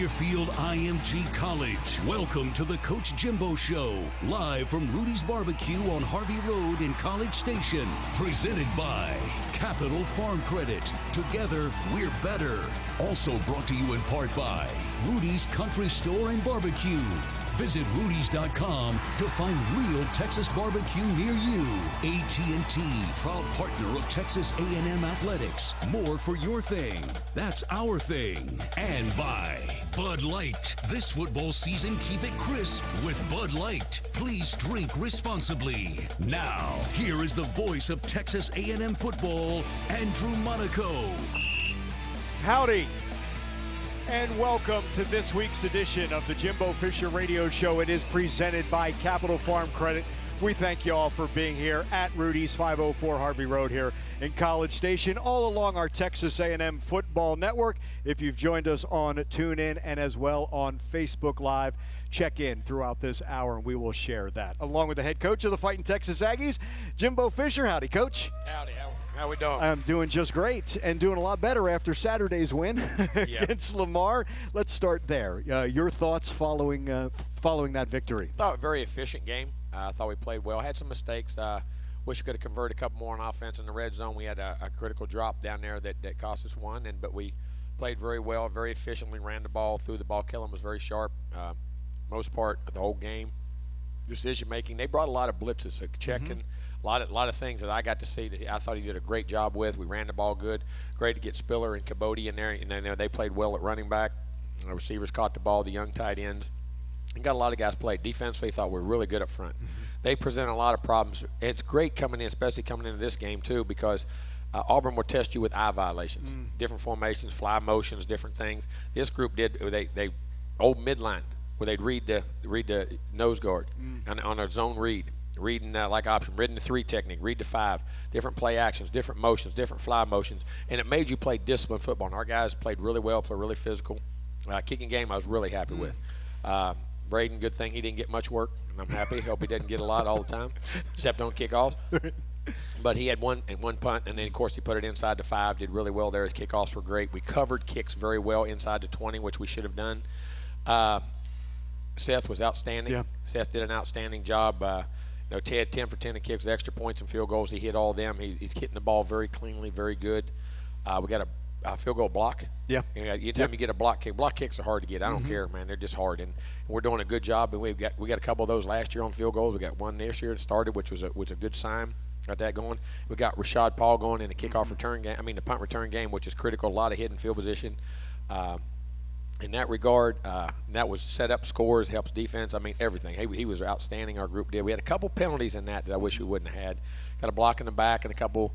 Deerfield IMG College. Welcome to the Coach Jimbo Show, live from Rudy's Barbecue on Harvey Road in College Station. Presented by Capital Farm Credit. Together, we're better. Also brought to you in part by Rudy's Country Store and Barbecue. Visit Rudy's.com to find real Texas barbecue near you. AT&T, proud partner of Texas A&M Athletics. More for your thing. That's our thing. And by Bud Light. This football season, keep it crisp with Bud Light. Please drink responsibly. Now, here is the voice of Texas A&M football, Andrew Monaco. Howdy, and welcome to this week's edition of the Jimbo Fisher Radio Show. It is presented by Capital Farm Credit. We thank you all for being here at Rudy's 504 Harvey Road here in College Station, all along our Texas A&M football network. If you've joined us on TuneIn and as well on Facebook Live, check in throughout this hour and we will share that. Along with the head coach of the Fighting Texas Aggies, Jimbo Fisher. Howdy, Coach. Howdy. How we doing? I'm doing just great and doing a lot better after Saturday's win against Lamar. Let's start there. Your thoughts following that victory? I thought a very efficient game. I thought we played well. Had some mistakes. Wish we could have converted a couple more on offense in the red zone. We had a critical drop down there that cost us one, but we played very well, very efficiently, ran the ball, threw the ball. Kellen was very sharp most part of the whole game. Decision making. They brought a lot of blitzes, so checking. A lot of things that I got to see that I thought he did a great job with. We ran the ball good. Great to get Spiller and Cabody in there. And they played well at running back. The receivers caught the ball, the young tight ends. And got a lot of guys played. Defensively, thought we were really good up front. They present a lot of problems. It's great coming in, especially coming into this game, too, because Auburn will test you with eye violations, different formations, fly motions, different things. This group did, they old midline, where they'd read the nose guard on a zone read. Reading like option, reading the 3 technique, read the 5, different play actions, different motions, different fly motions, and it made you play disciplined football. And our guys played really well, played really physical. Kicking game I was really happy with. Braden, good thing he didn't get much work, and I'm happy. Hope he doesn't get a lot all the time, except on kickoffs. But he had one punt, and then, of course, he put it inside the 5, did really well there. His kickoffs were great. We covered kicks very well inside the 20, which we should have done. Seth was outstanding. Yeah. Seth did an outstanding job. Ted 10 for 10 in kicks, extra points and field goals. He hit all of them. He's hitting the ball very cleanly, very good. We got a field goal block. Yeah. Anytime you get a block kicks are hard to get. I don't care, man. They're just hard, and we're doing a good job. And we got a couple of those last year on field goals. We got one this year that started, which was a good sign. Got that going. We got Rashad Paul going in the kickoff return game. The punt return game, which is critical. A lot of hidden field position. In that regard, that was set up scores, helps defense. Everything. He was outstanding. Our group did. We had a couple penalties in that I wish we wouldn't have had. Got a block in the back and a couple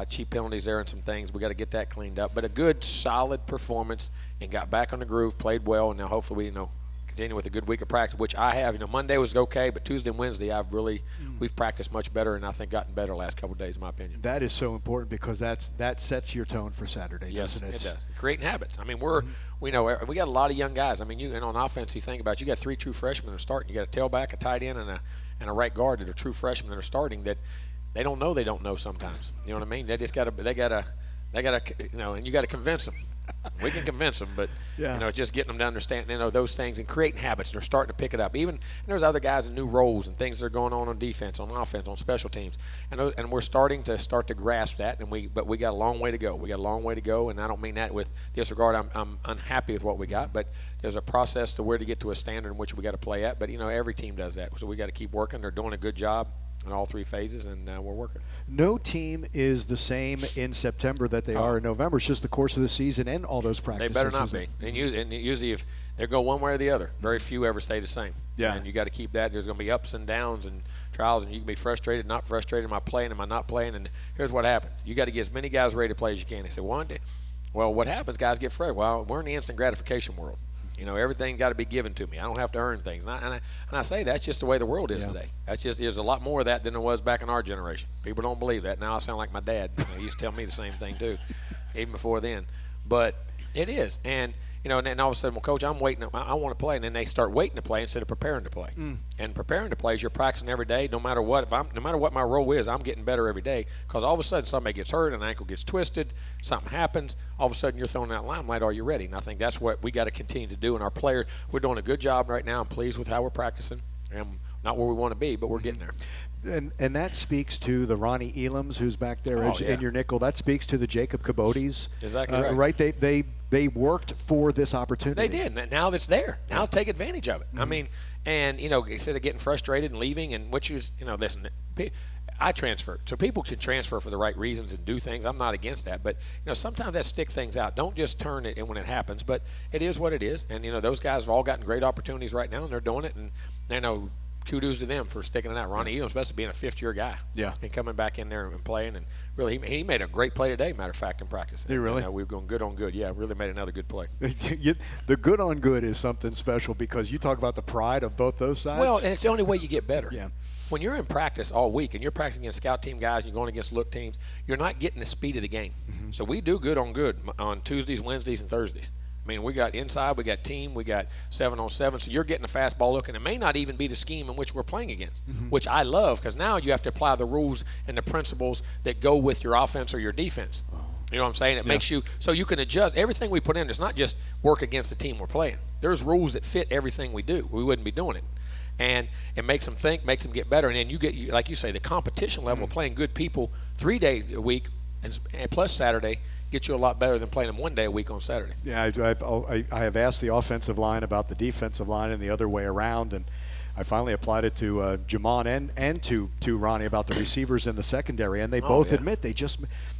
cheap penalties there and some things. We got to get that cleaned up. But a good, solid performance and got back on the groove, played well, and now hopefully we continue with a good week of practice, which I have. Monday was okay, but Tuesday and Wednesday we've practiced much better and I think gotten better the last couple of days, in my opinion. That is so important because that sets your tone for Saturday, doesn't it? Yes, it does. Creating habits. We know we got a lot of young guys. And on offense, you think about it, you got 3 true freshmen that are starting. You got a tailback, a tight end, and a right guard that are true freshmen that are starting that they don't know sometimes. You know what I mean? They just got to, and you got to convince them. We can convince them, but it's just getting them to understand, those things and creating habits. They're starting to pick it up. Even there's other guys in new roles and things that are going on defense, on offense, on special teams, and we're starting to grasp that. But we got a long way to go. We got a long way to go, and I don't mean that with disregard. I'm unhappy with what we got, but there's a process to where to get to a standard in which we got to play at. But every team does that, so we got to keep working. They're doing a good job in all 3 phases, and we're working. No team is the same in September that they are in November. It's just the course of the season and all those practices. They better not be. And usually if they go one way or the other, very few ever stay the same. Yeah. And you got to keep that. There's going to be ups and downs and trials, and you can be frustrated, not frustrated. Am I playing? Am I not playing? And here's what happens. You got to get as many guys ready to play as you can. They say, well, what happens? Guys get frustrated. Well, we're in the instant gratification world. Everything got to be given to me. I don't have to earn things. And I say that's just the way the world is today. There's a lot more of that than there was back in our generation. People don't believe that. Now I sound like my dad. He used to tell me the same thing too, even before then. But it is. And and then all of a sudden, well, coach, I'm waiting. I want to play, and then they start waiting to play instead of preparing to play. And preparing to play is you're practicing every day, no matter what. No matter what my role is, I'm getting better every day. Because all of a sudden, somebody gets hurt, an ankle gets twisted, something happens. All of a sudden, you're thrown in that limelight. Are you ready? And I think that's what we got to continue to do. And our players, we're doing a good job right now. I'm pleased with how we're practicing. And not where we want to be, but we're getting there. And that speaks to the Ronnie Elams, who's back there in your nickel. That speaks to the Jacob Cabotes. Exactly right. They worked for this opportunity. They did. And now that's there. Now take advantage of it. I mean, and, instead of getting frustrated and leaving, and which is, listen, I transfer. So people can transfer for the right reasons and do things. I'm not against that. But, sometimes that stick things out. Don't just turn it when it happens. But it is what it is. And, those guys have all gotten great opportunities right now, and they're doing it. And, kudos to them for sticking it out. Ronnie Elams, especially being a fifth-year guy, and coming back in there and playing, and really he made a great play today. Matter of fact, in practice. Did he really? We were going good on good. Yeah, really made another good play. The good on good is something special because you talk about the pride of both those sides. Well, and it's the only way you get better. Yeah. When you're in practice all week and you're practicing against scout team guys, and you're going against look teams, you're not getting the speed of the game. So we do good on good on Tuesdays, Wednesdays, and Thursdays. I mean, we got inside, we got team, we got 7-on-7, so you're getting a fastball look, and it may not even be the scheme in which we're playing against, which I love because now you have to apply the rules and the principles that go with your offense or your defense. You know what I'm saying? It makes you so you can adjust everything we put in. It's not just work against the team we're playing. There's rules that fit everything we do. We wouldn't be doing it. And it makes them think, makes them get better, and then you get, like you say, the competition level of playing good people 3 days a week and plus Saturday get you a lot better than playing them 1 day a week on Saturday. Yeah, I have asked the offensive line about the defensive line and the other way around, and I finally applied it to Jamon and to Ronnie about the receivers in the secondary, and they both admit they just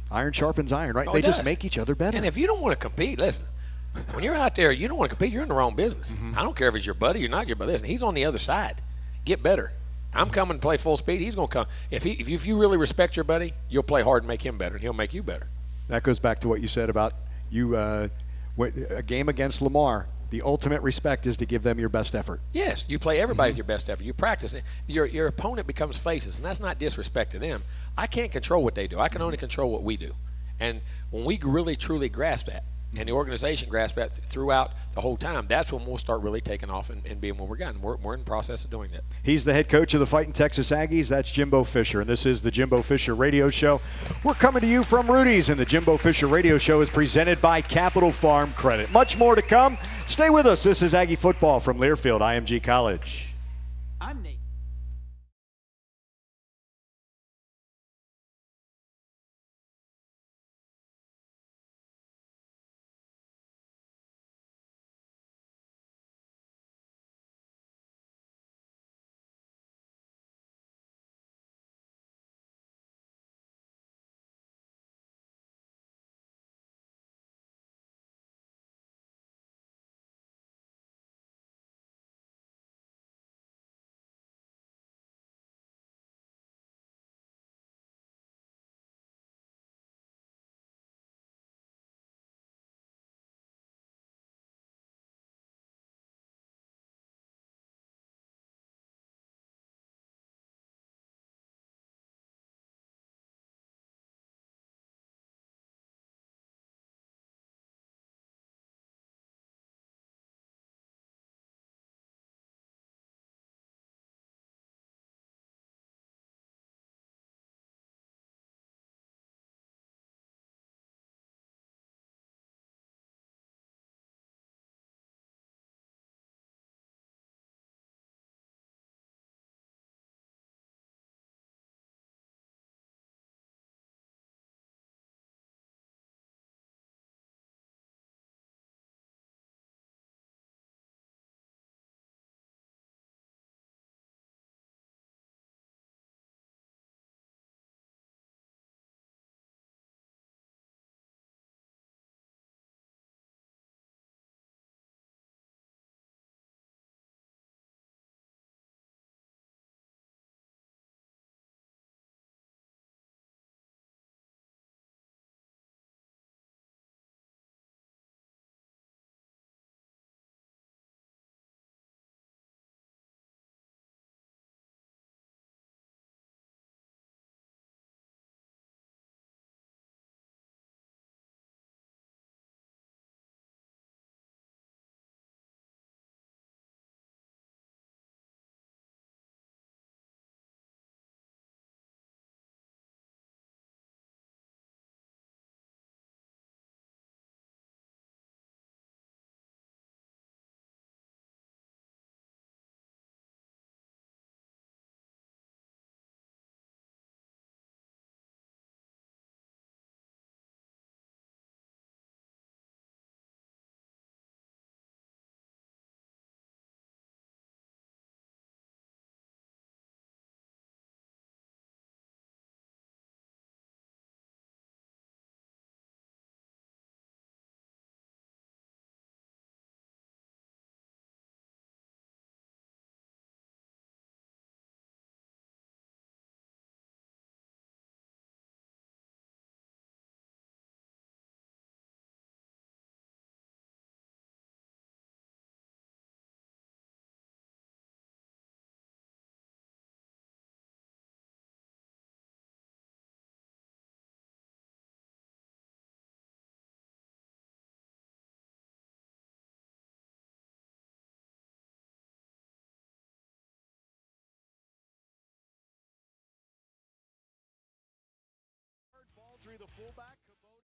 iron sharpens iron, right? They just make each other better. And if you don't want to compete, listen, when you're out there, you don't want to compete, you're in the wrong business. I don't care if it's your buddy or not your buddy. Listen, he's on the other side. Get better. I'm coming to play full speed. He's going to come. If you really respect your buddy, you'll play hard and make him better, and he'll make you better. That goes back to what you said about a game against Lamar. The ultimate respect is to give them your best effort. Yes, you play everybody with your best effort. You practice it. Your opponent becomes faces, and that's not disrespect to them. I can't control what they do. I can only control what we do. And when we really, truly grasp that, and the organization grasps that throughout the whole time, that's when we'll start really taking off and being what we're gotten. We're in the process of doing that. He's the head coach of the Fighting Texas Aggies. That's Jimbo Fisher, and this is the Jimbo Fisher Radio Show. We're coming to you from Rudy's, and the Jimbo Fisher Radio Show is presented by Capital Farm Credit. Much more to come. Stay with us. This is Aggie Football from Learfield IMG College. I'm Nate.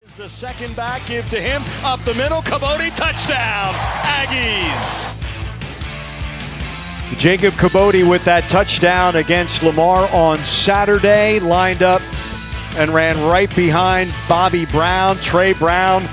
Is the second back, give to him, up the middle, Cabote, touchdown, Aggies. Jacob Cabote with that touchdown against Lamar on Saturday, lined up and ran right behind Bobby Brown, Trey Brown,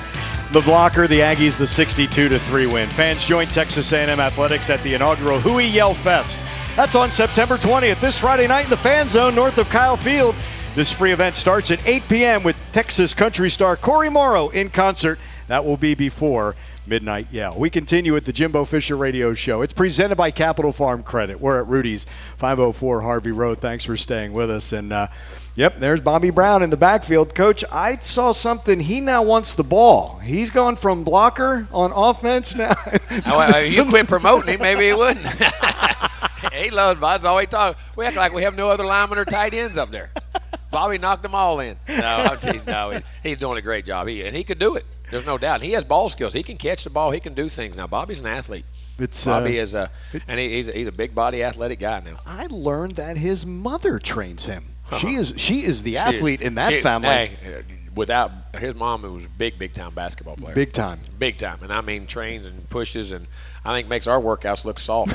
the blocker. The Aggies, the 62-3 win. Fans join Texas A&M Athletics at the inaugural Hui Yell Fest. That's on September 20th, this Friday night in the Fan Zone north of Kyle Field. This free event starts at 8 p.m. with Texas country star Corey Morrow in concert. That will be before Midnight Yell. We continue with the Jimbo Fisher Radio Show. It's presented by Capital Farm Credit. We're at Rudy's, 504 Harvey Road. Thanks for staying with us. And, yep, there's Bobby Brown in the backfield. Coach, I saw something. He now wants the ball. He's gone from blocker on offense now. Well, if you quit promoting him, maybe he wouldn't. He loves Bob's always talking. We act like we have no other linemen or tight ends up there. Bobby knocked them all in. No, he's doing a great job. He could do it. There's no doubt. He has ball skills. He can catch the ball. He can do things. Now, Bobby's an athlete. Bobby is he's a big body athletic guy now. I learned that his mother trains him. She is the athlete in that family. Hey, without his mom, who was a big time basketball player. Big time. And I mean trains and pushes, and I think makes our workouts look soft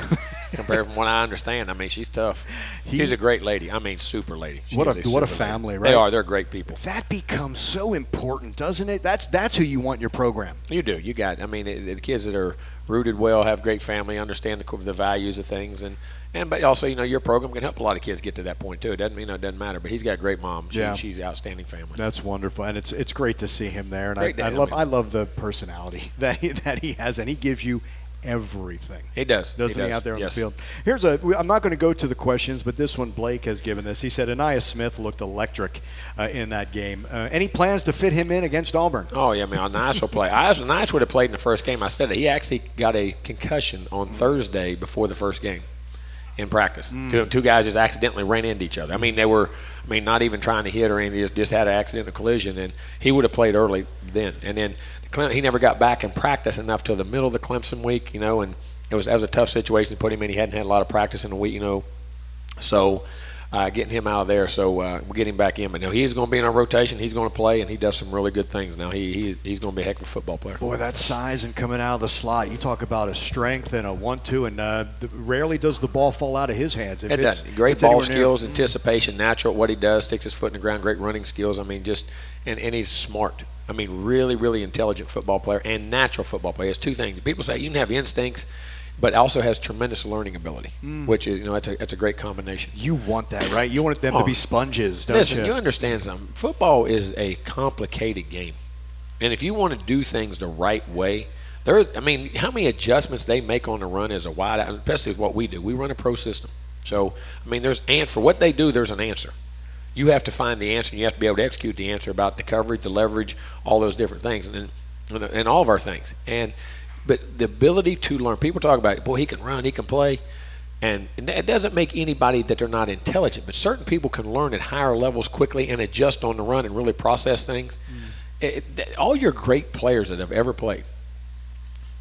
compared from what I understand. I mean, she's tough. She's a great lady. I mean, super lady. What a family, lady. right? They're great people. That becomes so important, doesn't it? That's who you want in your program. You do. You got. I mean, the kids that are rooted well, have great family, understand the values of things, but also, your program can help a lot of kids get to that point too. It doesn't matter. But he's got a great mom. She's an outstanding family. That's wonderful, and it's great to see him there. And I love the personality that he has, and he gives you everything. He does. Doesn't he out there on the field? I'm not going to go to the questions, but this one Blake has given this. He said Aniyah Smith looked electric in that game. Any plans to fit him in against Auburn? Oh, yeah, man. Nice will play. Nice would have played in the first game. I said that he actually got a concussion on Thursday before the first game in practice. Two guys just accidentally ran into each other. I mean, they were not even trying to hit or anything. They just had an accidental collision, and he would have played early then. And then he never got back in practice enough till the middle of the Clemson week, and that was a tough situation to put him in. He hadn't had a lot of practice in a week, So getting him out of there, so we'll get him back in. But no, he's going to be in our rotation. He's going to play, and he does some really good things now. He's going to be a heck of a football player. Boy, that size and coming out of the slot. You talk about a strength and a 1-2, and rarely does the ball fall out of his hands. It does. Great ball skills, anticipation, natural at what he does, sticks his foot in the ground, great running skills. I mean, and he's smart. I mean, really, really intelligent football player and natural football player. It's two things. People say you can have instincts, but also has tremendous learning ability, which is, it's a great combination. You want that, right? You want them to be sponges, don't you? Listen, you understand something. Football is a complicated game. And if you want to do things the right way, how many adjustments they make on the run as a wide out, especially with what we do. We run a pro system. So, for what they do, there's an answer. You have to find the answer, and you have to be able to execute the answer about the coverage, the leverage, all those different things, and all of our things. But the ability to learn, people talk about, boy, he can run, he can play, and it doesn't make anybody that they're not intelligent, but certain people can learn at higher levels quickly and adjust on the run and really process things. All your great players that have ever played,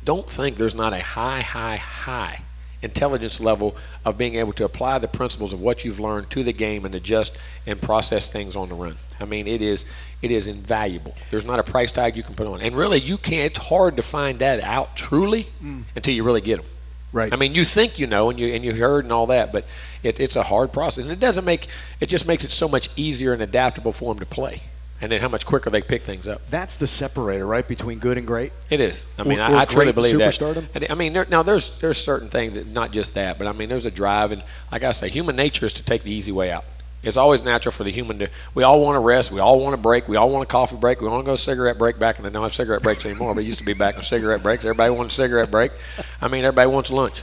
don't think there's not a high intelligence level of being able to apply the principles of what you've learned to the game and adjust and process things on the run. I mean, it is invaluable. There's not a price tag you can put on. And really, you can't. It's hard to find that out truly until you really get them. Right. I mean, you think you know and you heard and all that, but it's a hard process. And it just makes it so much easier and adaptable for them to play. And then how much quicker they pick things up. That's the separator, right, between good and great? It is. I mean, I truly believe superstardom? That. I mean, there's certain things, that, not just that, but there's a drive. And like I say, human nature is to take the easy way out. It's always natural for the human to, we all want to rest, we all want to break, we all want a coffee break, we want to go cigarette break back, and they don't have cigarette breaks anymore, but it used to be back in cigarette breaks. Everybody wants a cigarette break. Everybody wants lunch.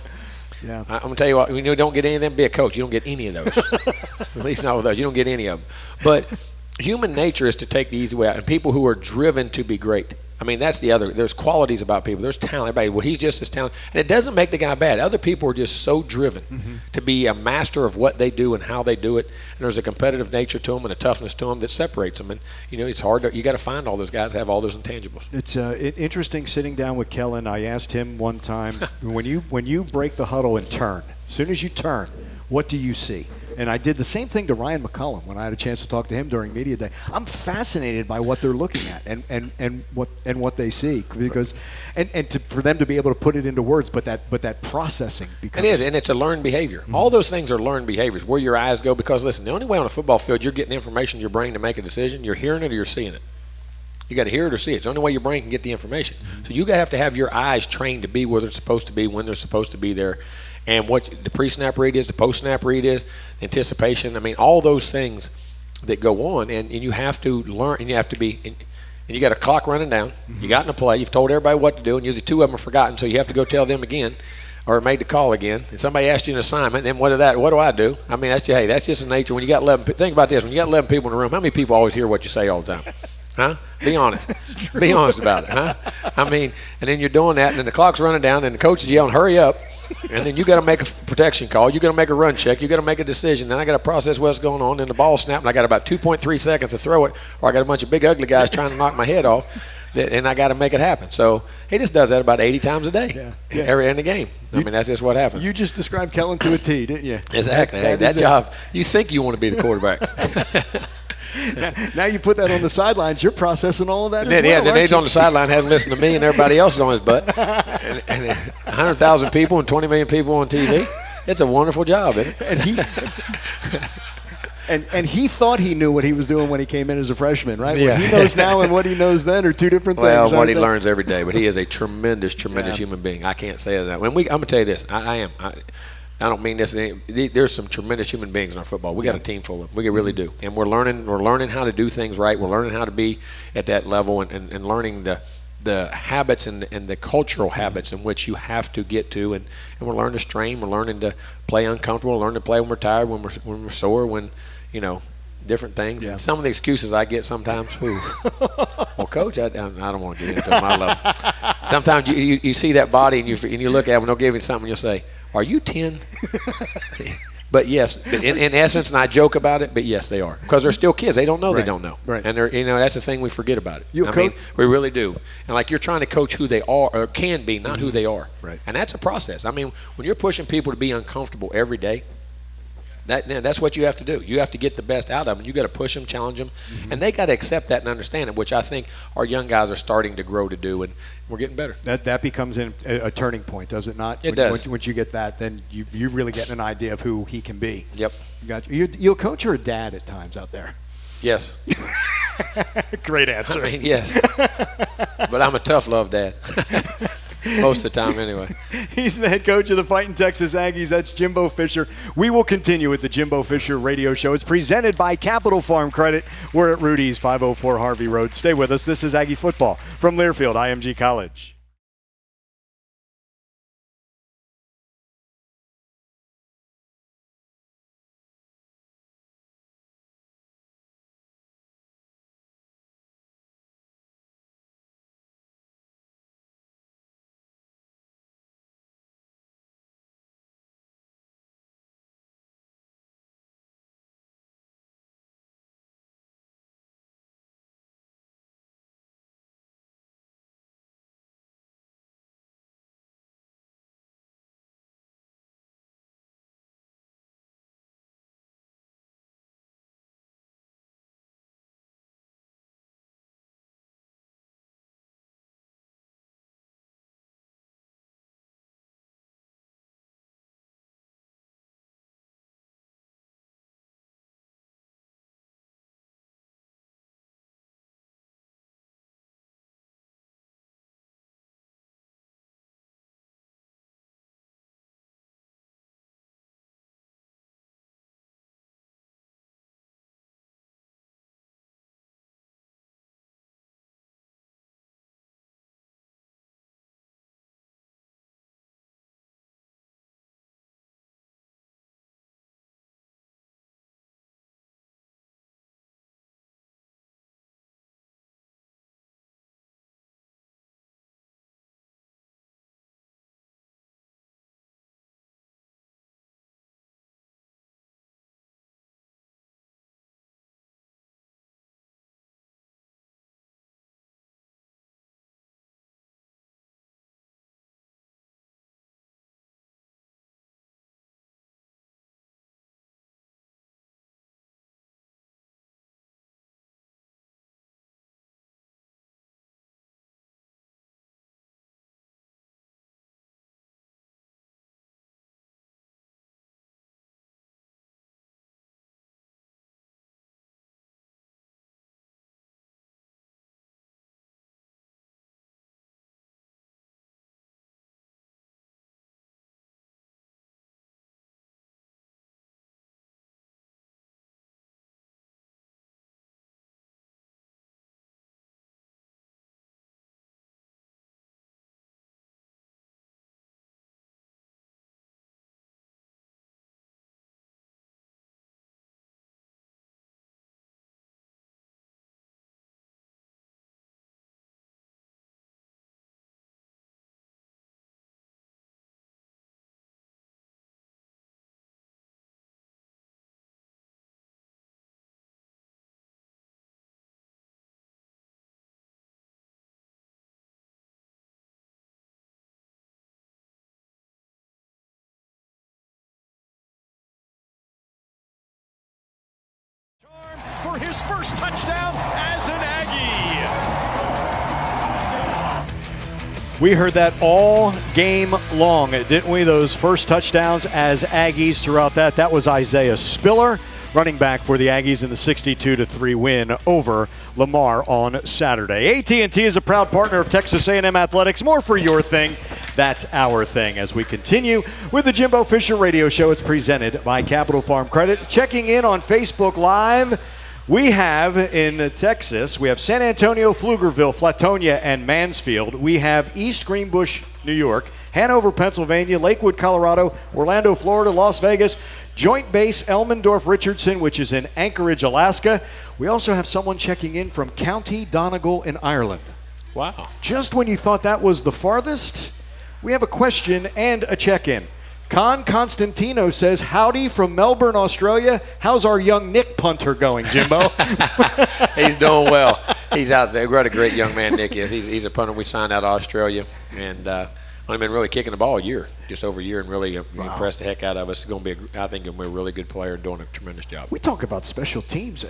Yeah. I'm going to tell you what, when you don't get any of them, be a coach. You don't get any of those. At least not with those. You don't get any of them. But human nature is to take the easy way out, and people who are driven to be great. That's the other. There's qualities about people. There's talent. Everybody, well, he's just as talented. And it doesn't make the guy bad. Other people are just so driven to be a master of what they do and how they do it. And there's a competitive nature to them and a toughness to them that separates them. And, it's hard. You got to find all those guys that have all those intangibles. It's interesting sitting down with Kellen. I asked him one time, when you break the huddle and turn, as soon as you turn, what do you see? And I did the same thing to Ryan McCollum when I had a chance to talk to him during media day. I'm fascinated by what they're looking at and what they see, because for them to be able to put it into words, but that processing becomes. It is, and it's a learned behavior. Mm-hmm. All those things are learned behaviors. Where your eyes go, because listen, the only way on a football field you're getting information in your brain to make a decision, you're hearing it or you're seeing it. You got to hear it or see it. It's the only way your brain can get the information. Mm-hmm. So you got to have your eyes trained to be where they're supposed to be, when they're supposed to be there, and what the pre-snap read is, the post-snap read is, anticipation. I mean, all those things that go on, and you have to learn, and you have to be, and you got a clock running down. Mm-hmm. You got in a play. You've told everybody what to do, and usually two of them are forgotten, so you have to go tell them again, or made the call again. And somebody asked you an assignment, and what do I do? I mean, that's just the nature. When you got 11, think about this. When you got 11 people in the room, how many people always hear what you say all the time? Huh? Be honest. Be honest about it, huh? I mean, and then you're doing that, and then the clock's running down, and the coach is yelling, hurry up. And then you got to make a protection call. You got to make a run check. You got to make a decision. Then I got to process what's going on. Then the ball snapped, and I got about 2.3 seconds to throw it, or I got a bunch of big ugly guys trying to knock my head off, and I got to make it happen. So he just does that about 80 times a day, every end of the game. I mean, that's just what happens. You just described Kellen to a T, didn't you? Exactly. That job, you think you want to be the quarterback. Now you put that on the sidelines, you're processing all of that as well. Yeah, then he's on the sideline, hasn't listened to me, and everybody else is on his butt. And 100,000 people and 20 million people on TV. It's a wonderful job, isn't it? And he thought he knew what he was doing when he came in as a freshman, right? Yeah. What he knows now and what he knows then are two different things. Well, what he learns every day, but he is a tremendous human being. I can't say that. I'm going to tell you this. I don't mean this. There's some tremendous human beings in our football. We got a team full of them. We really do, and we're learning how to do things right. We're learning how to be at that level, and learning the habits and the cultural habits in which you have to get to, and we're learning to strain. We're learning to play uncomfortable. We're learning to play when we're tired, when we're sore, when different things. Yeah. And some of the excuses I get sometimes. Well, coach, I don't want to get into my level. Sometimes you see that body and you look at them and they'll give you something and you'll say, are you 10? But yes, in essence, and I joke about it, but yes, they are. Because they're still kids. They don't know they don't know. Right. And that's the thing we forget about it. I mean, we really do. And like you're trying to coach who they are or can be, not who they are. Right. And that's a process. I mean, when you're pushing people to be uncomfortable every day, that's what you have to do. You have to get the best out of them. You got to push them, challenge them, and they got to accept that and understand it, which I think our young guys are starting to grow to do, and we're getting better. That becomes a turning point, does it not? It does. Once you get that, then you really get an idea of who he can be. Yep. Gotcha. You'll coach or a dad at times out there? Yes. Great answer. I mean, yes. But I'm a tough love dad. Most of the time, anyway. He's the head coach of the Fighting Texas Aggies. That's Jimbo Fisher. We will continue with the Jimbo Fisher Radio Show. It's presented by Capital Farm Credit. We're at Rudy's, 504 Harvey Road. Stay with us. This is Aggie Football from Learfield IMG College. his first touchdown as an Aggie. We heard that all game long, didn't we? Those first touchdowns as Aggies throughout that. That was Isaiah Spiller, running back for the Aggies in the 62-3 win over Lamar on Saturday. AT&T is a proud partner of Texas A&M Athletics. More for your thing. That's our thing. As we continue with the Jimbo Fisher Radio Show, it's presented by Capital Farm Credit. Checking in on Facebook Live, we have in Texas, we have San Antonio, Pflugerville, Flatonia, and Mansfield. We have East Greenbush, New York, Hanover, Pennsylvania, Lakewood, Colorado, Orlando, Florida, Las Vegas, Joint Base Elmendorf-Richardson, which is in Anchorage, Alaska. We also have someone checking in from County Donegal in Ireland. Wow. Just when you thought that was the farthest, we have a question and a check-in. Con Constantino says, howdy from Melbourne, Australia. How's our young Nick punter going, Jimbo? He's doing well. He's out there. What a great young man Nick is. He's a punter we signed out of Australia. And only been really kicking the ball a year, just over a year, and really impressed the heck out of us. He's going to be, I think, a really good player and doing a tremendous job. We talk about special teams.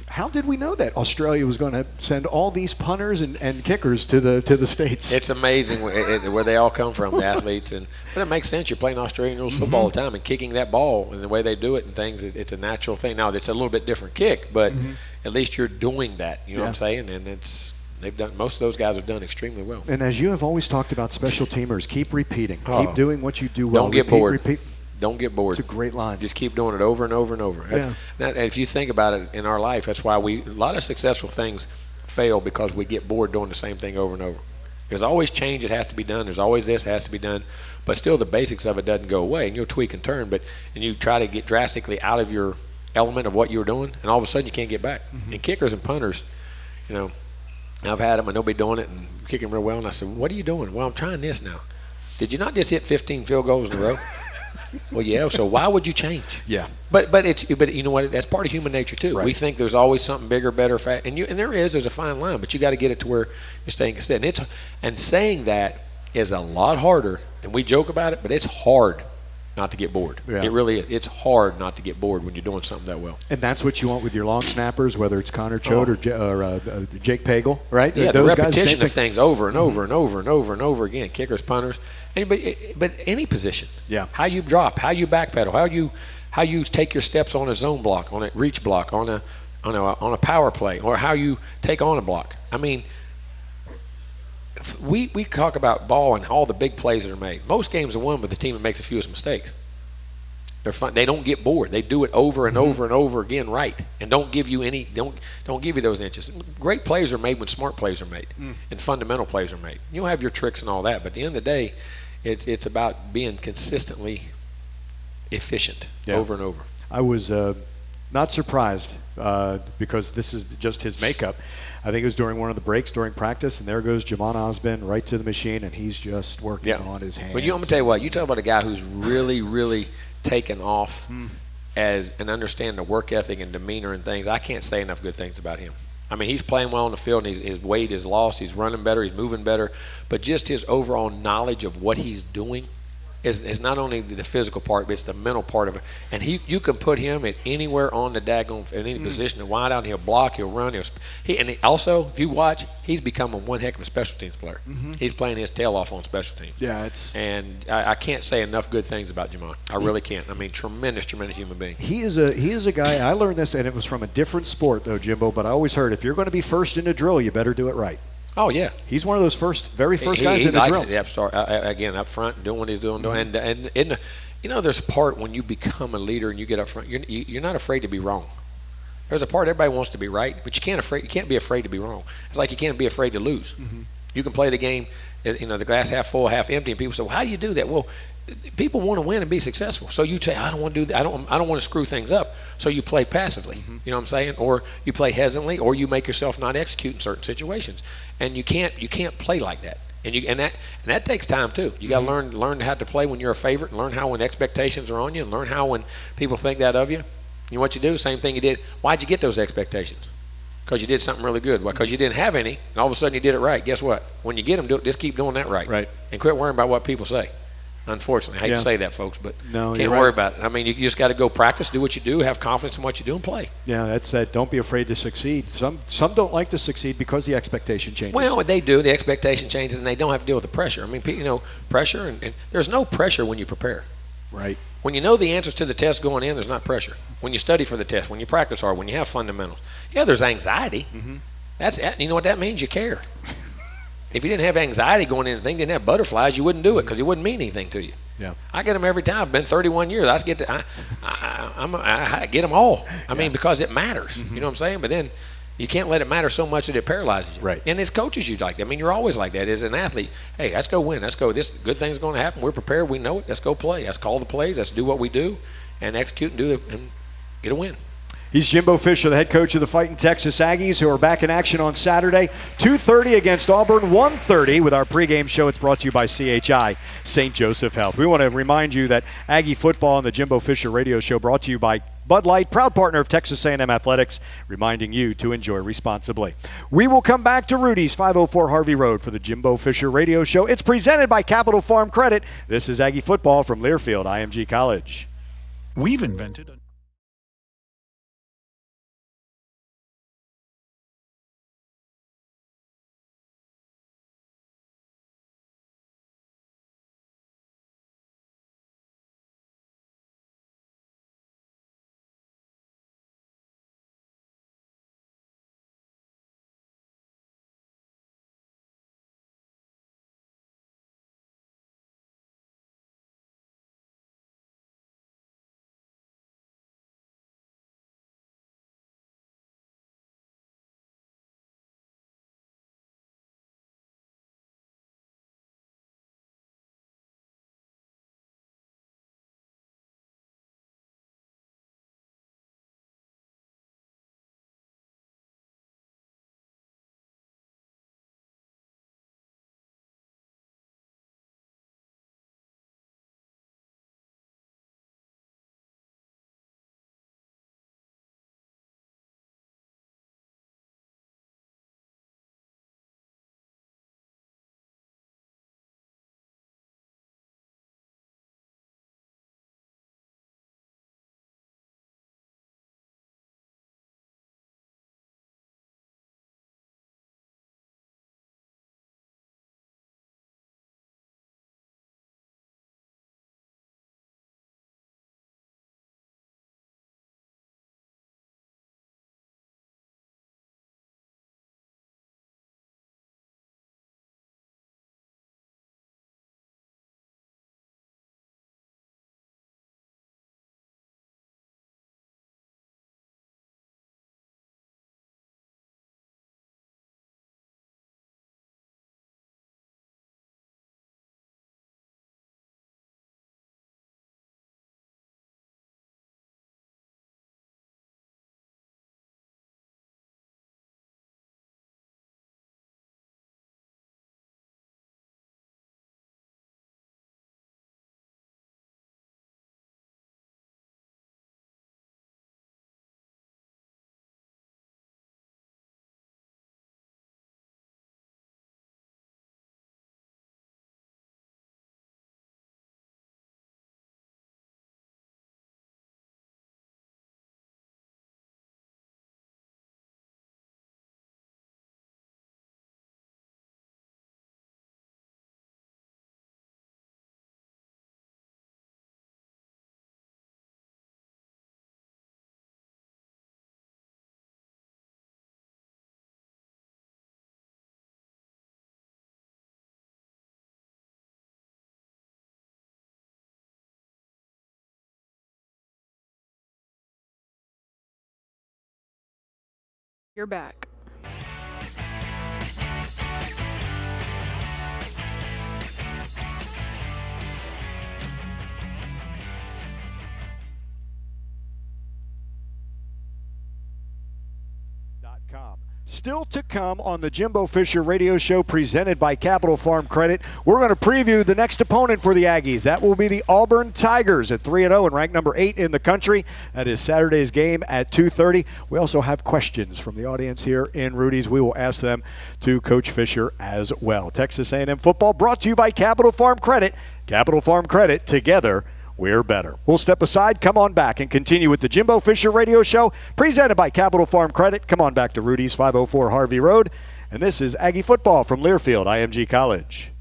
How did we know that Australia was going to send all these punters and kickers to the States? It's amazing where they all come from, the athletes. But it makes sense. You're playing Australian rules football all the time, and kicking that ball and the way they do it and things, it's a natural thing. Now, it's a little bit different kick, but at least you're doing that. You know what I'm saying? And most of those guys have done extremely well. And as you have always talked about special teamers, keep repeating. Keep doing what you do well. Don't get bored. Repeat. Don't get bored. It's a great line. Just keep doing it over and over and over. And if you think about it in our life, that's why a lot of successful things fail, because we get bored doing the same thing over and over. There's always change that has to be done. There's always this has to be done. But still the basics of it doesn't go away. And you'll tweak and turn, and you try to get drastically out of your element of what you were doing, and all of a sudden you can't get back. And kickers and punters, I've had them and they'll be doing it and kicking real well. And I said, what are you doing? Well, I'm trying this now. Did you not just hit 15 field goals in a row? Well, yeah. So why would you change? Yeah. But you know what? That's part of human nature too. Right. We think there's always something bigger, better, fat, and there's a fine line. But you got to get it to where you're staying consistent. And saying that is a lot harder. And we joke about it, but it's hard not to get bored. Yeah. It really is. It's hard not to get bored when you're doing something that well. And that's what you want with your long snappers, whether it's Connor Choate or Jake Pagel, right? Yeah, those the repetition guys, of things over and over and over and over and over again. Kickers, punters, but any position. Yeah. How you drop, how you backpedal, how you take your steps on a zone block, on a reach block, on a power play, or how you take on a block. I mean, we talk about ball and all the big plays that are made. Most games are won by the team that makes the fewest mistakes. They're fun. They don't get bored. They do it over and over and over again right, and don't give you those inches. Great plays are made when smart plays are made and fundamental plays are made. You'll have your tricks and all that, but at the end of the day, it's about being consistently efficient over and over. I was not surprised because this is just his makeup. I think it was during one of the breaks during practice, and there goes Jamon Osben right to the machine, and he's just working on his hands. But I'm going to tell you what, you talk about a guy who's really, really taken off as and understand the work ethic and demeanor and things. I can't say enough good things about him. I mean, he's playing well on the field, and his weight is lost. He's running better. He's moving better. But just his overall knowledge of what he's doing is not only the physical part, but it's the mental part of it. And you can put him at anywhere on the daggone, in any position, and wide out, and he'll block, he'll run. Also, if you watch, he's becoming one heck of a special teams player. He's playing his tail off on special teams. Yeah, and I can't say enough good things about Jamon. I really can't. I mean, tremendous human being. He is a guy. I learned this, and it was from a different sport, though, Jimbo. But I always heard if you're going to be first in a drill, you better do it right. Oh, yeah. He's one of those very first guys in the drill. He likes it again, up front, doing what he's doing. And there's a part when you become a leader and you get up front, you're not afraid to be wrong. There's a part everybody wants to be right, but you can't be afraid to be wrong. It's like you can't be afraid to lose. You can play the game, the glass half full, half empty, and people say, well, how do you do that? Well, people want to win and be successful. So you say, I don't want to do that. I don't want to screw things up. So you play passively. You know what I'm saying? Or you play hesitantly, or you make yourself not execute in certain situations. And you can't play like that. And that takes time too. You got to learn how to play when you're a favorite, and learn how when expectations are on you, and learn how when people think that of you. You know what you do? Same thing you did. Why'd you get those expectations? Because you did something really good. Why? Because you didn't have any, and all of a sudden you did it right. Guess what? When you get them, just keep doing that right. Right. And quit worrying about what people say. Unfortunately, I hate to say that, folks, but No, can't worry about it. I mean, you just got to go practice, do what you do, have confidence in what you do, and play. Yeah, that's that. Don't be afraid to succeed. Some don't like to succeed because the expectation changes. Well, they do. The expectation changes, and they don't have to deal with the pressure. I mean, pressure, and there's no pressure when you prepare. Right. When you know the answers to the test going in, there's not pressure. When you study for the test, when you practice hard, when you have fundamentals. Yeah, there's anxiety. Mm-hmm. You know what that means? You care. If you didn't have anxiety going into anything, didn't have butterflies, you wouldn't do it because it wouldn't mean anything to you. Yeah. I get them every time. I've been 31 years. I get them all. I mean, because it matters. Mm-hmm. You know what I'm saying? But then you can't let it matter so much that it paralyzes you. Right. And as coaches, you like that. I mean, you're always like that. As an athlete, hey, let's go win. Let's go. This good thing's going to happen. We're prepared. We know it. Let's go play. Let's call the plays. Let's do what we do and execute and get a win. He's Jimbo Fisher, the head coach of the Fighting Texas Aggies, who are back in action on Saturday, 2:30 against Auburn, 1:30 with our pregame show. It's brought to you by CHI St. Joseph Health. We want to remind you that Aggie football and the Jimbo Fisher radio show brought to you by Bud Light, proud partner of Texas A&M Athletics, reminding you to enjoy responsibly. We will come back to Rudy's 504 Harvey Road for the Jimbo Fisher radio show. It's presented by Capital Farm Credit. This is Aggie football from Learfield IMG College. We've invented a You're back. Still to come on the Jimbo Fisher radio show presented by Capital Farm Credit. We're going to preview the next opponent for the Aggies. That will be the Auburn Tigers at 3-0 and ranked number 8 in the country. That is Saturday's game at 2:30. We also have questions from the audience here in Rudy's. We will ask them to Coach Fisher as well. Texas A&M football brought to you by Capital Farm Credit. Capital Farm Credit, together, we're better. We'll step aside, come on back, and continue with the Jimbo Fisher Radio Show, presented by Capital Farm Credit. Come on back to Rudy's, 504 Harvey Road. And this is Aggie Football from Learfield, IMG College.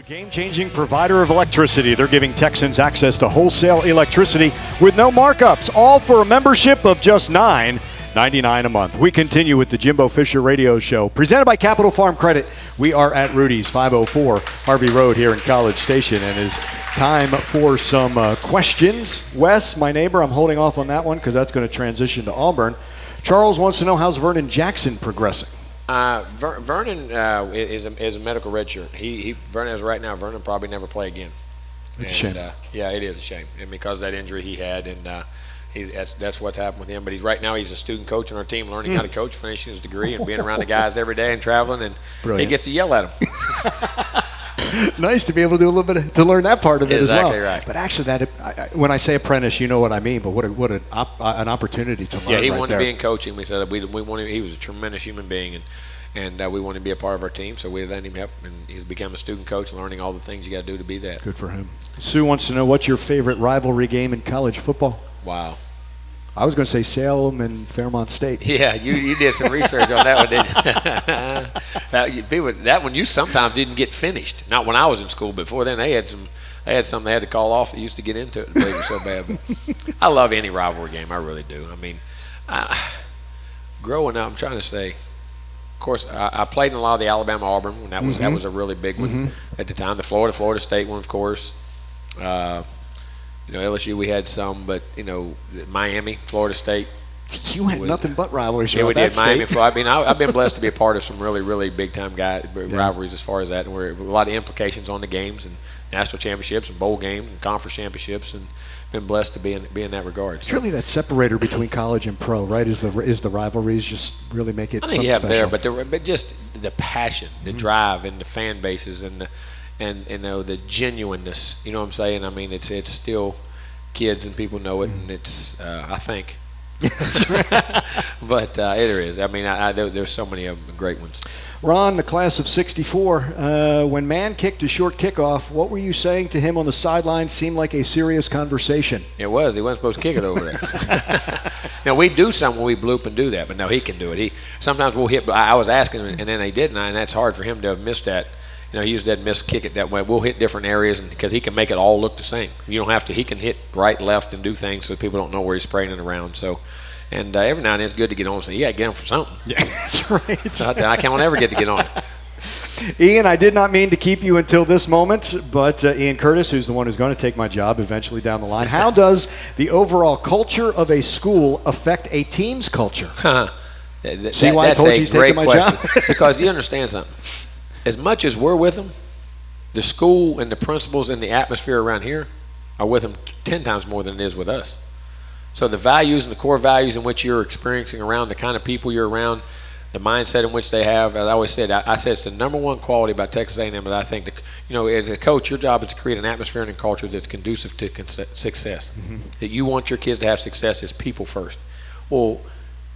Game-changing provider of electricity. They're giving Texans access to wholesale electricity with no markups, all for a membership of just $9.99 a month. We continue with the Jimbo Fisher Radio Show, presented by Capital Farm Credit. We are at Rudy's, 504 Harvey Road here in College Station, and it's time for some questions. Wes, my neighbor, I'm holding off on that one because that's going to transition to Auburn. Charles wants to know, how's Vernon Jackson progressing? Vernon is a medical redshirt. Vernon is right now. Vernon probably never play again. It's a shame. Yeah, it is a shame, and because of that injury he had, and that's what's happened with him. But he's a student coach on our team, learning how to coach, finishing his degree, and being around the guys every day and traveling, and Brilliant. He gets to yell at them. Nice to be able to do a little bit to learn that part of it as well. Exactly right. But actually, when I say apprentice, you know what I mean. But what an opportunity to learn. Yeah, he right wanted there. to be in coaching. We said we wanted. He was a tremendous human being, and we wanted to be a part of our team. So we let him help, and he's become a student coach, learning all the things you got to do to be that. Good for him. Sue wants to know, what's your favorite rivalry game in college football? Wow. I was going to say Salem and Fairmont State. Yeah, you did some research on that one, didn't you? That one you sometimes didn't get finished. Not when I was in school. Before then, they had something they had to call off that used to get into it. They were so bad. But I love any rivalry game. I really do. I mean, growing up, I'm trying to say. Of course, I played in a lot of the Alabama-Auburn one. That was a really big one at the time. The Florida State one, of course. LSU we had some, but Miami, Florida State, You had nothing but rivalries. Yeah, we did. Miami. State. I mean, I've been blessed to be a part of some really, really big-time rivalries as far as that, and we're a lot of implications on the games and national championships and bowl games and conference championships, and been blessed to be in that regard. It's really that separator between college and pro, right? Is the rivalries just really make it? I think you have special. there, but just the passion, the drive, and the fan bases, and the genuineness. You know what I'm saying? I mean, it's still kids and people know it, and it's I think. That's right. But there is. I mean, there's so many of them great ones. Ron, the class of '64, when Man kicked a short kickoff, what were you saying to him on the sideline? Seemed like a serious conversation. It was. He wasn't supposed to kick it over there. Now, we do something when we bloop and do that, but no, he can do it. Sometimes we'll hit. I was asking him, and then they didn't, and that's hard for him to have missed that. You know, he usually doesn't miss kick it that way. We'll hit different areas because he can make it all look the same. You don't have to. He can hit right, left, and do things so people don't know where he's spraying it around. So, and every now and then it's good to get on. So you got to get on for something. Yeah, that's right. So I can't ever get to get on it. Ian, I did not mean to keep you until this moment, but Ian Curtis, who's the one who's going to take my job eventually down the line, how does the overall culture of a school affect a team's culture? See why I told you he's taking my job? Because you understand something. As much as we're with them, the school and the principals and the atmosphere around here are with them 10 times more than it is with us. So the values and the core values in which you're experiencing around, the kind of people you're around, the mindset in which they have, as I always said, I said it's the number one quality about Texas A&M. But I think, as a coach, your job is to create an atmosphere and a culture that's conducive to success. Mm-hmm. That you want your kids to have success as people first. Well,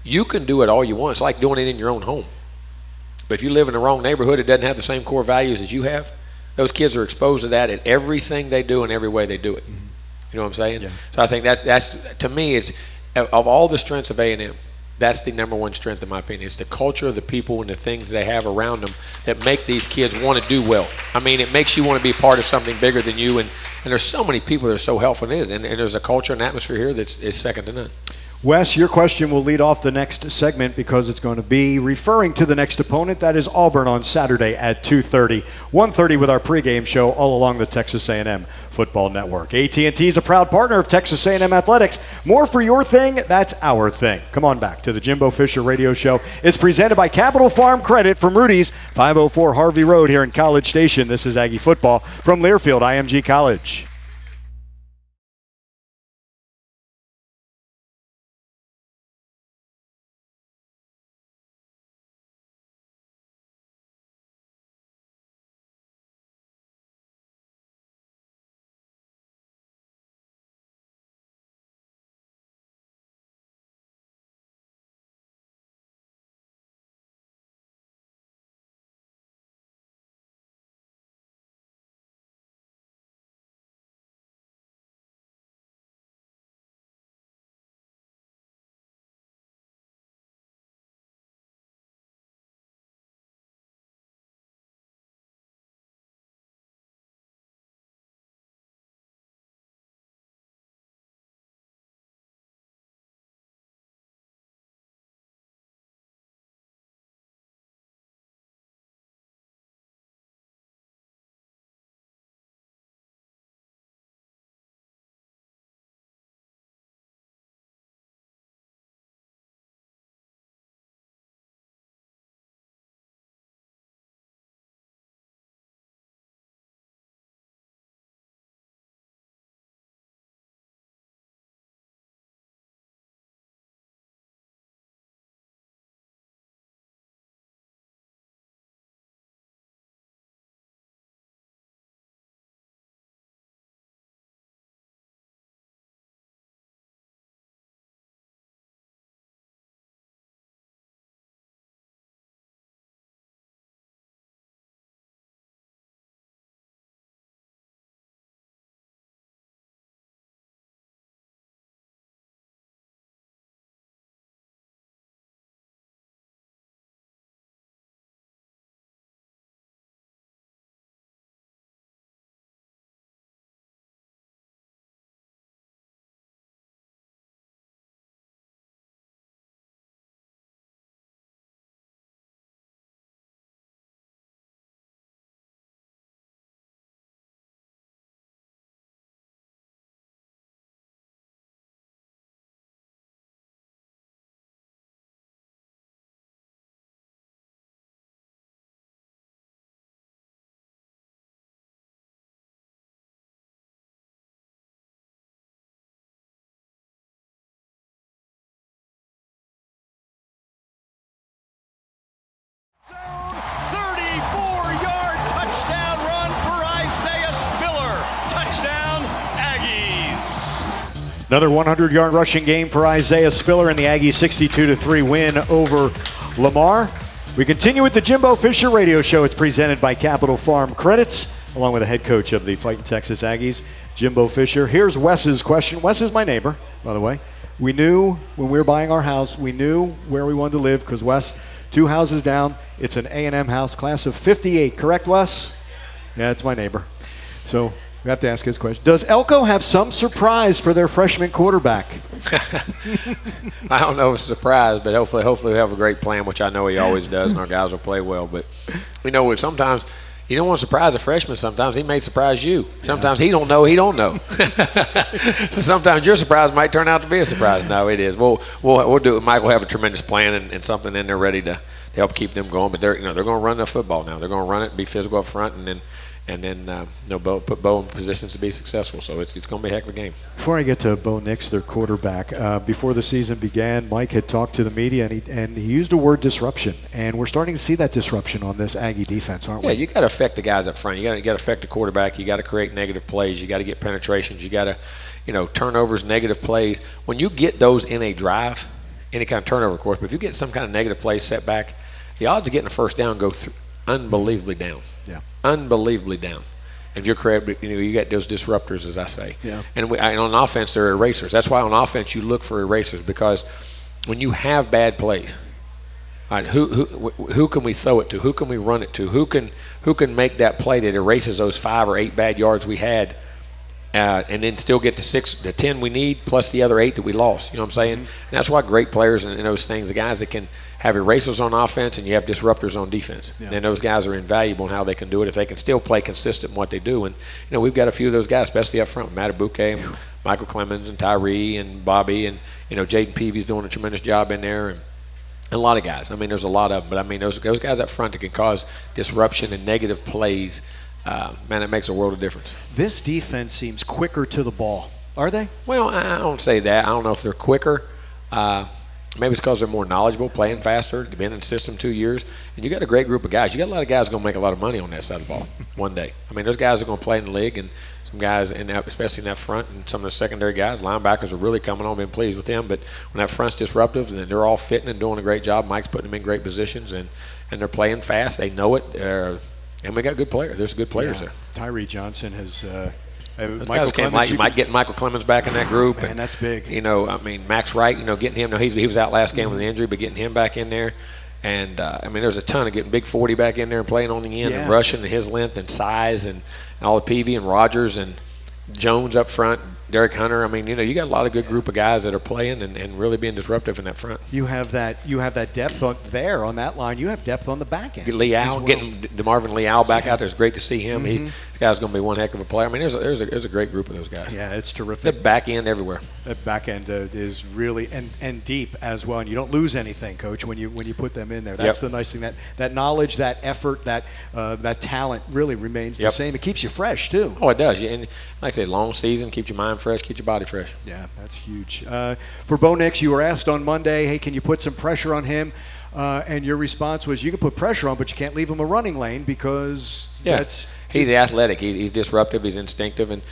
you can do it all you want. It's like doing it in your own home. But if you live in the wrong neighborhood, it doesn't have the same core values as you have. Those kids are exposed to that at everything they do and every way they do it. Mm-hmm. You know what I'm saying? Yeah. So I think that's to me, it's of all the strengths of A&M, that's the number one strength in my opinion. It's the culture of the people and the things they have around them that make these kids want to do well. I mean, it makes you want to be part of something bigger than you. And there's so many people that are so helpful in it. And there's a culture and atmosphere here that's second to none. Wes, your question will lead off the next segment because it's going to be referring to the next opponent. That is Auburn on Saturday at 2:30, 1:30 with our pregame show all along the Texas A&M Football Network. AT&T is a proud partner of Texas A&M Athletics. More for your thing, that's our thing. Come on back to the Jimbo Fisher Radio Show. It's presented by Capital Farm Credit from Rudy's, 504 Harvey Road here in College Station. This is Aggie Football from Learfield IMG College. 34-yard touchdown run for Isaiah Spiller. Touchdown, Aggies. Another 100-yard rushing game for Isaiah Spiller and the Aggies 62-3 win over Lamar. We continue with the Jimbo Fisher Radio Show. It's presented by Capital Farm Credits, along with the head coach of the Fighting Texas Aggies, Jimbo Fisher. Here's Wes's question. Wes is my neighbor, by the way. We knew when we were buying our house, we knew where we wanted to live because Wes, 2 houses down, it's an A&M house, class of 58. Correct, Wes? Yeah, it's my neighbor. So we have to ask his question. Does Elko have some surprise for their freshman quarterback? I don't know if it's a surprise, but hopefully we have a great plan, which I know he always does, and our guys will play well. But we know sometimes you don't want to surprise a freshman. Sometimes he may surprise you. Sometimes he don't know. So sometimes your surprise might turn out to be a surprise. No, it is. We'll do it. Mike will have a tremendous plan and something in there ready to help keep them going. But they're going to run the football now. They're going to run it, be physical up front, and then put Bo in positions to be successful. So it's going to be a heck of a game. Before I get to Bo Nix, their quarterback, before the season began, Mike had talked to the media, and he used the word disruption. And we're starting to see that disruption on this Aggie defense, aren't we? Yeah, you got to affect the guys up front. You got to affect the quarterback. You got to create negative plays. You got to get penetrations. You got to, turnovers, negative plays. When you get those in a drive, any kind of turnover, of course, but if you get some kind of negative play setback, the odds of getting a first down go unbelievably down. Yeah. Unbelievably down. If you're correct, you got those disruptors, as I say. Yeah. And on offense, they're erasers. That's why on offense you look for erasers, because when you have bad plays, all right, who can we throw it to? Who can we run it to? Who can make that play that erases those 5 or 8 bad yards we had, and then still get the 10 we need plus the other 8 that we lost? You know what I'm saying? Mm-hmm. And that's why great players and those things, the guys that can have erasers on offense and you have disruptors on defense. Yeah. And those guys are invaluable in how they can do it if they can still play consistent in what they do. And we've got a few of those guys, especially up front, Matt Abuke and Michael Clemens and Tyree and Bobby, and Jaden Peavy's doing a tremendous job in there, and a lot of guys. I mean, there's a lot of them, but I mean those guys up front that can cause disruption and negative plays. Man, it makes a world of difference. This defense seems quicker to the ball. Are they? Well, I don't say that. I don't know if they're quicker. Maybe it's because they're more knowledgeable, playing faster. They've been in the system 2 years. And you got a great group of guys. You got a lot of guys going to make a lot of money on that side of the ball one day. I mean, those guys are going to play in the league, and some guys, especially in that front, and some of the secondary guys, linebackers are really coming on. Been pleased with them. But when that front's disruptive, then they're all fitting and doing a great job. Mike's putting them in great positions, and they're playing fast. They know it. And we got good players. There's good players there. Tyree Johnson has Michael Clemens, you might get Michael Clemens back in that group. Man, that's big. I mean, Max Wright, getting him. He was out last game with an injury, but getting him back in there. And, I mean, there's a ton of getting Big 40 back in there and playing on the end and rushing and his length and size and all the Peavy and Rogers and Jones up front, Derek Hunter. I mean, you got a lot of good group of guys that are playing and really being disruptive in that front. You have that depth on that line. You have depth on the back end. Leal, getting DeMarvin Leal back out there is great to see him. Mm-hmm. This guy's going to be one heck of a player. I mean, there's a great group of those guys. Yeah, it's terrific. The back end everywhere. The back end is really and deep as well. And you don't lose anything, Coach, when you put them in there. That's the nice thing. That knowledge, that effort, that talent really remains the same. It keeps you fresh too. Oh, it does. And like I say, long season, keeps your mind fresh, keeps your body fresh. Yeah, that's huge. For Bo Nix, you were asked on Monday, hey, can you put some pressure on him? And your response was, you can put pressure on, but you can't leave him a running lane because he's athletic. He's disruptive. He's instinctive. And,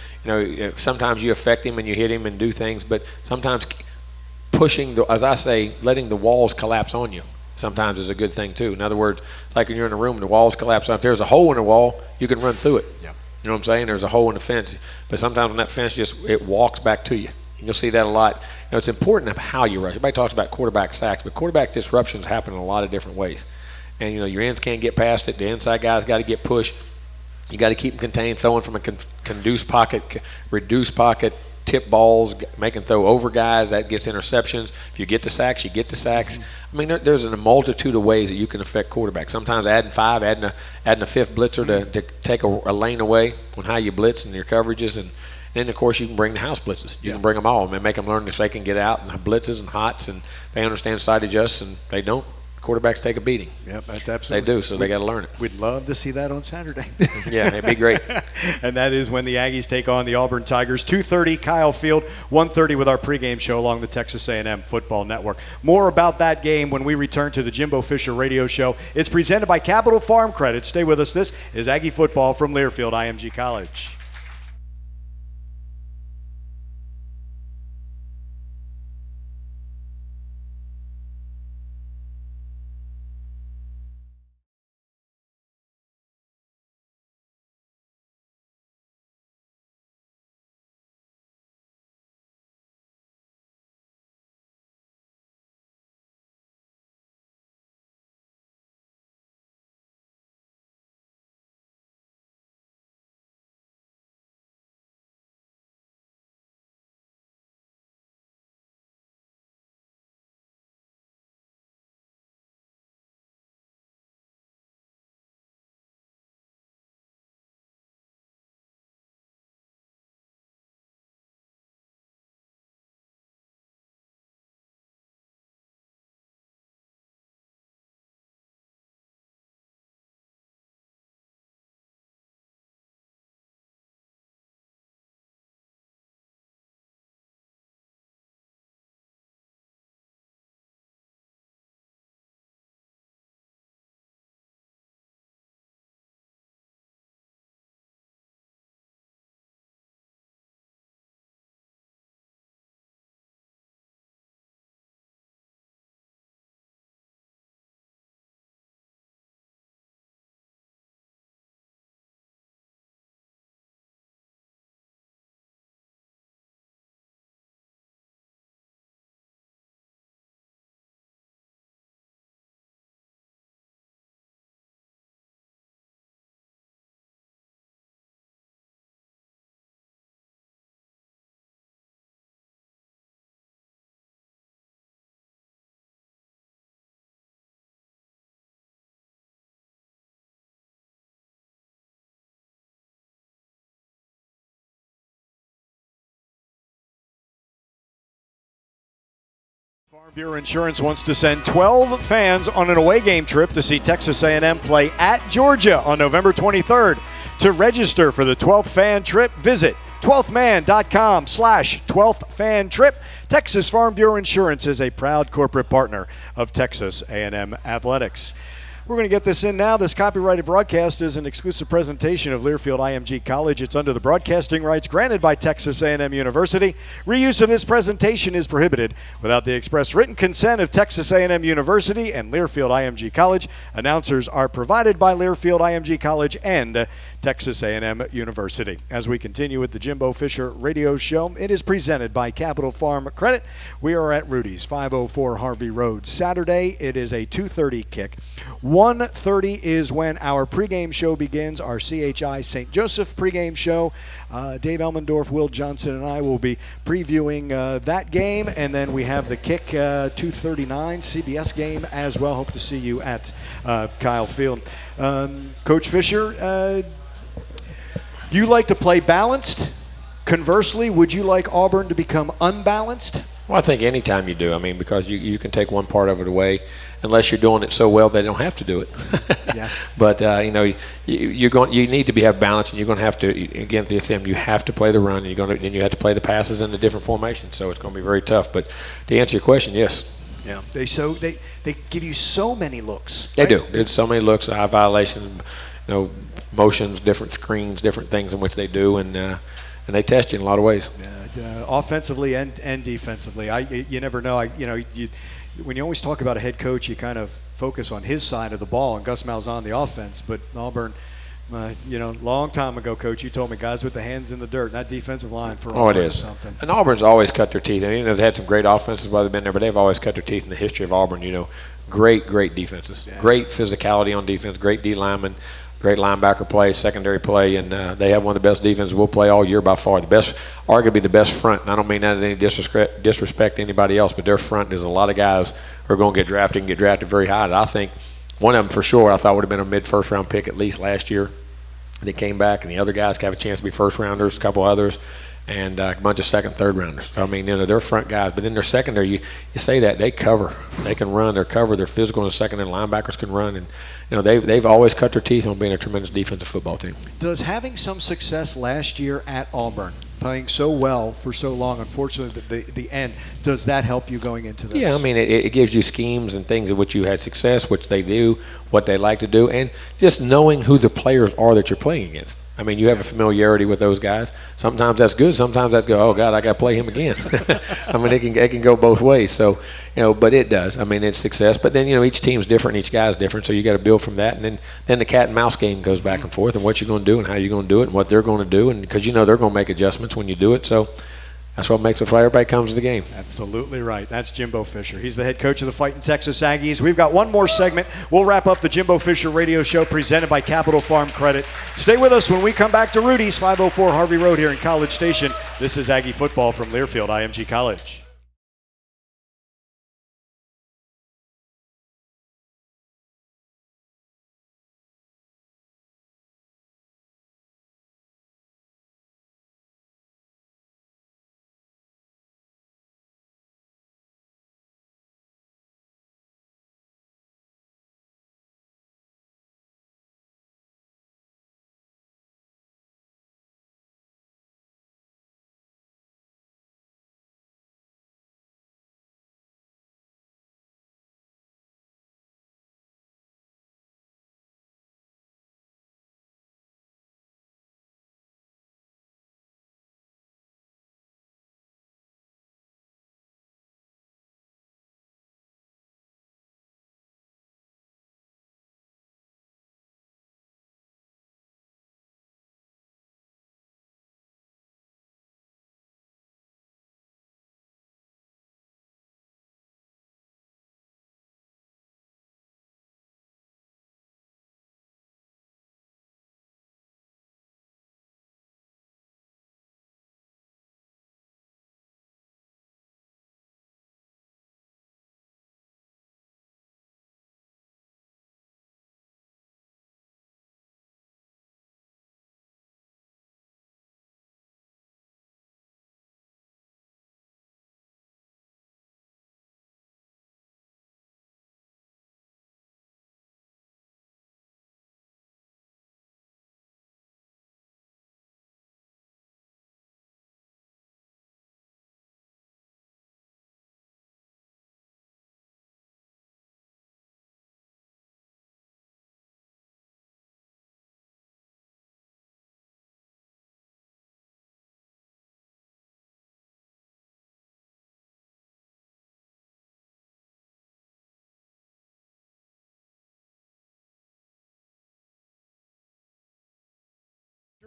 sometimes you affect him and you hit him and do things, but sometimes pushing, as I say, letting the walls collapse on you sometimes is a good thing too. In other words, it's like when you're in a room and the walls collapse. If there's a hole in the wall, you can run through it. Yeah. You know what I'm saying? There's a hole in the fence. But sometimes when that fence it walks back to you. You'll see that a lot. It's important of how you rush. Everybody talks about quarterback sacks, but quarterback disruptions happen in a lot of different ways. And, your ends can't get past it. The inside guys got to get pushed. You got to keep them contained, throwing from a reduced pocket, tip balls, making throw over guys. That gets interceptions. If you get the sacks, you get the sacks. I mean, there's a multitude of ways that you can affect quarterbacks. Sometimes adding a fifth blitzer to take a lane away on how you blitz and your coverages. And then, of course, you can bring the house blitzes. You can bring them all and make them learn if they can get out and blitzes and hots and they understand side adjusts and they don't. quarterbacks take a beating. Yep, that's absolutely. They do, so they got to learn it. We'd love to see that on Saturday. Yeah, it'd be great. And that is when the Aggies take on the Auburn Tigers. 2:30 Kyle Field, 1:30 with our pregame show along the Texas A&M Football Network. More about that game when we return to the Jimbo Fisher Radio Show. It's presented by Capital Farm Credit. Stay with us. This is Aggie Football from Learfield IMG College. Farm Bureau Insurance wants to send 12 fans on an away game trip to see Texas A&M play at Georgia on November 23rd. To register for the 12th fan trip, visit 12thman.com/12th fan trip. Texas Farm Bureau Insurance is a proud corporate partner of Texas A&M Athletics. We're going to get this in now. This copyrighted broadcast is an exclusive presentation of Learfield IMG College. It's under the broadcasting rights granted by Texas A&M University. Reuse of this presentation is prohibited without the express written consent of Texas A&M University and Learfield IMG College. Announcers are provided by Learfield IMG College and Texas A&M University. As we continue with the Jimbo Fisher Radio Show, it is presented by Capital Farm Credit. We are at Rudy's, 504 Harvey Road. Saturday, it is a 2:30 kick. 1:30 is when our pregame show begins, our CHI St. Joseph pregame show. Dave Elmendorf, Will Johnson, and I will be previewing that game, and then we have the kick 2:39 CBS game as well. Hope to see you at Kyle Field. Coach Fisher, you like to play balanced. Conversely, would you like Auburn to become unbalanced? Well, I think anytime you do, I mean, because you can take one part of it away, unless you're doing it so well they don't have to do it. Yeah. But you need to have balance, and you're going to have to, again, the SM, you have to play the run, and you have to play the passes in the different formations. So it's going to be very tough. But to answer your question, yes. Yeah. They give you so many looks. They right? do. There's so many looks, high violations, motions, different screens, different things in which they do, and they test you in a lot of ways. Offensively and defensively. You never know. When you always talk about a head coach, you kind of focus on his side of the ball, and Gus Malzahn the offense. But Auburn, long time ago, Coach, you told me guys with the hands in the dirt, that defensive line for Auburn it is something. And Auburn's always cut their teeth. And they've had some great offenses while they've been there, but they've always cut their teeth in the history of Auburn. Great defenses, Great physicality on defense, great D linemen. Great linebacker play, secondary play, and they have one of the best defenses we'll play all year by far. Arguably the best front, and I don't mean that as any disrespect to anybody else, but their front is a lot of guys who are going to get drafted and get drafted very high. And I think one of them for sure I thought would have been a mid-first round pick at least last year. They came back, and the other guys have a chance to be first rounders, a couple others. and a bunch of second, third rounders. I mean, they're front guys, but then their secondary, you say that they cover, they can run, they're cover, they're physical in the second, and linebackers can run, and they've always cut their teeth on being a tremendous defensive football team. Does having some success last year at Auburn, playing so well for so long, unfortunately, the end, does that help you going into this? Yeah, I mean, it gives you schemes and things in which you had success, which they do, what they like to do, and just knowing who the players are that you're playing against. I mean, you have a familiarity with those guys. Sometimes that's good. Sometimes that's go, oh, God, I got to play him again. I mean, it can go both ways. So, but it does. I mean, it's success. But then, each team's different. Each guy's different. So you got to build from that. And then the cat and mouse game goes back and forth and what you're going to do and how you're going to do it and what they're going to do. And because they're going to make adjustments when you do it. So that's what makes it fun. Everybody comes to the game. Absolutely right. That's Jimbo Fisher. He's the head coach of the Fighting Texas Aggies. We've got one more segment. We'll wrap up the Jimbo Fisher Radio Show presented by Capital Farm Credit. Stay with us when we come back to Rudy's, 504 Harvey Road here in College Station. This is Aggie Football from Learfield IMG College.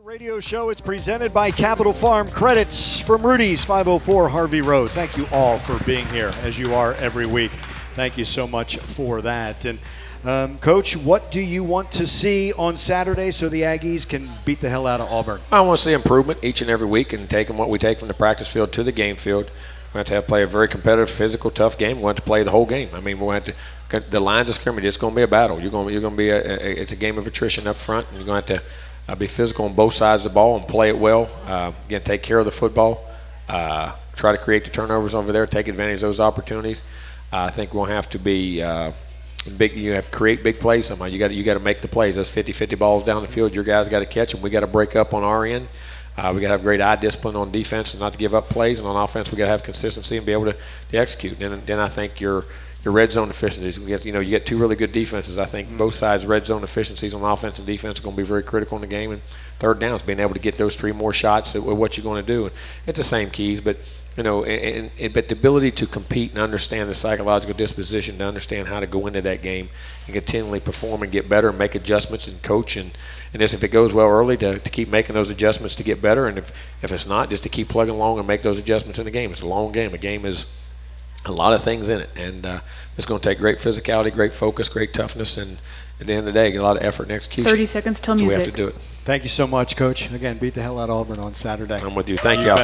Radio show. It's presented by Capital Farm Credits from Rudy's, 504 Harvey Road. Thank you all for being here, as you are every week. Thank you so much for that. And Coach, what do you want to see on Saturday so the Aggies can beat the hell out of Auburn? I want to see improvement each and every week and taking what we take from the practice field to the game field. We have to play a very competitive, physical, tough game. We want to play the whole game. I mean, we want to the lines of scrimmage. It's going to be a battle. You're going to be it's a game of attrition up front, and you're going to have to be physical on both sides of the ball and play it well. Again, take care of the football. Try to create the turnovers over there. Take advantage of those opportunities. I think we'll have to be big. You have to create big plays somehow. You got to make the plays. Those 50-50 balls down the field, your guys got to catch them. We got to break up on our end. We got to have great eye discipline on defense and not to give up plays. And on offense, we got to have consistency and be able to execute. And then I think your red zone efficiencies. You get two really good defenses. I think both sides' red zone efficiencies on offense and defense are going to be very critical in the game. And third downs, being able to get those three more shots at what you're going to do. And it's the same keys, but but the ability to compete and understand the psychological disposition, to understand how to go into that game and continually perform and get better and make adjustments and coach and if it goes well early, to keep making those adjustments to get better, and if it's not, just to keep plugging along and make those adjustments in the game. It's a long game. A game is a lot of things in it, and it's going to take great physicality, great focus, great toughness, and at the end of the day, a lot of effort and execution. 30 seconds till music. We have to do it. Thank you so much, Coach. Again, beat the hell out of Auburn on Saturday. I'm with you. Thank you.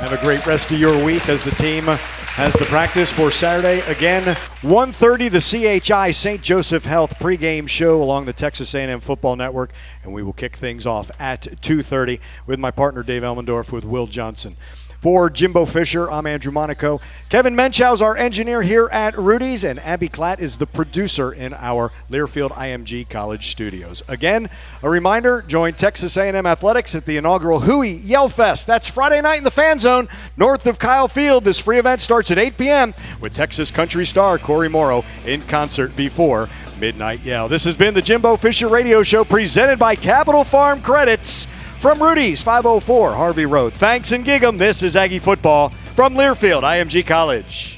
Have a great rest of your week as the team has the practice for Saturday. Again, 1:30, the CHI St. Joseph Health pregame show along the Texas A&M Football Network, and we will kick things off at 2:30 with my partner Dave Elmendorf with Will Johnson. For Jimbo Fisher, I'm Andrew Monaco. Kevin Menchow's our engineer here at Rudy's, and Abby Klatt is the producer in our Learfield IMG College studios. Again, a reminder, join Texas A&M Athletics at the inaugural Huey Yell Fest. That's Friday night in the Fan Zone, north of Kyle Field. This free event starts at 8 p.m. with Texas country star Corey Morrow in concert before Midnight Yell. This has been the Jimbo Fisher Radio Show presented by Capital Farm Credits. From Rudy's, 504 Harvey Road. Thanks and gig 'em. This is Aggie Football from Learfield IMG College.